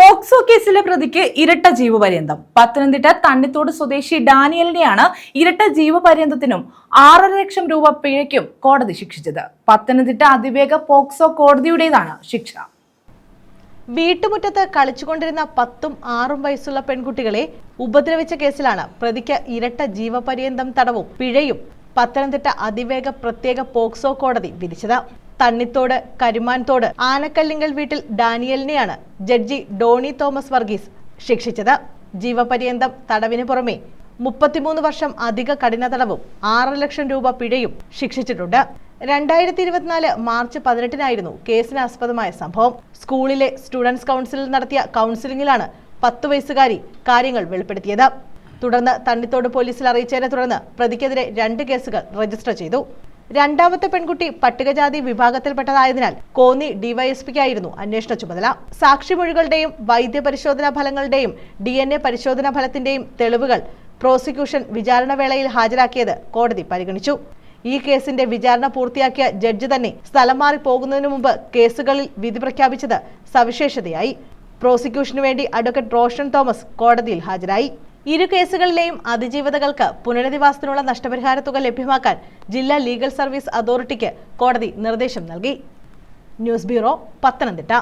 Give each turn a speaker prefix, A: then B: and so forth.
A: POCSO കേസിലെ പ്രതിക്ക് ഇരട്ട ജീവപര്യന്തം. പത്തനംതിട്ട തണ്ണിത്തോട് സ്വദേശി ഡാനിയലിനെയാണ് ഇരട്ട ജീവപര്യന്തത്തിനും 6.5 ലക്ഷം രൂപ പിഴയ്ക്കും കോടതി ശിക്ഷിച്ചത്. പത്തനംതിട്ട അതിവേഗ പോക്സോ കോടതിയുടേതാണ് ശിക്ഷ.
B: വീട്ടുമുറ്റത്ത് കളിച്ചുകൊണ്ടിരുന്ന 10ഉം 6ഉം വയസ്സുള്ള പെൺകുട്ടികളെ ഉപദ്രവിച്ച കേസിലാണ് പ്രതിക്ക് ഇരട്ട ജീവപര്യന്തം തടവും പിഴയും പത്തനംതിട്ട അതിവേഗ പ്രത്യേക പോക്സോ കോടതി വിധിച്ചത്. തണ്ണിത്തോട് കരുമാൻതോട് ആനക്കല്ലിങ്കൽ വീട്ടിൽ ഡാനിയലിനെയാണ് ജഡ്ജി ഡോണി തോമസ് വർഗീസ് ശിക്ഷിച്ചത്. ജീവപര്യന്തം തടവിന് പുറമെ 33 വർഷം അധിക കഠിന തടവും 6 ലക്ഷം രൂപ പിഴയും ശിക്ഷിച്ചിട്ടുണ്ട്. 2024 മാർച്ച് 18-നായിരുന്നു കേസിനാസ്പദമായ സംഭവം. സ്കൂളിലെ സ്റ്റുഡൻസ് കൗൺസിലിൽ നടത്തിയ കൗൺസിലിംഗിലാണ് 10 വയസ്സുകാരി കാര്യങ്ങൾ വെളിപ്പെടുത്തിയത്. തുടർന്ന് തണ്ണിത്തോട് പോലീസിൽ അറിയിച്ചതിനെ തുടർന്ന് പ്രതിക്കെതിരെ 2 കേസുകൾ രജിസ്റ്റർ ചെയ്തു. രണ്ടാമത്തെ പെൺകുട്ടി പട്ടികജാതി വിഭാഗത്തിൽപ്പെട്ടതായതിനാൽ കോന്നി ഡിവൈഎസ്പിക്കായിരുന്നു അന്വേഷണ ചുമതല. സാക്ഷിമൊഴികളുടെയും വൈദ്യപരിശോധനാ ഫലങ്ങളുടെയും DNA പരിശോധനാ ഫലത്തിന്റെയും തെളിവുകൾ പ്രോസിക്യൂഷൻ വിചാരണ വേളയിൽ ഹാജരാക്കിയത് കോടതി പരിഗണിച്ചു. ഈ കേസിന്റെ വിചാരണ പൂർത്തിയാക്കിയ ജഡ്ജി തന്നെ സ്ഥലം മാറി പോകുന്നതിനു മുമ്പ് കേസുകളിൽ വിധി പ്രഖ്യാപിച്ചത് സവിശേഷതയായി. പ്രോസിക്യൂഷനു വേണ്ടി അഡ്വക്കേറ്റ് റോഷൻ തോമസ് കോടതിയിൽ ഹാജരായി. ഇരു കേസുകളിലെയും അതിജീവിതകൾക്ക് പുനരധിവാസത്തിനുള്ള നഷ്ടപരിഹാര തുക ലഭ്യമാക്കാൻ ജില്ലാ ലീഗൽ സർവീസ് അതോറിറ്റിക്ക് കോടതി നിർദ്ദേശം നൽകി. News bureau, Pathanamthitta.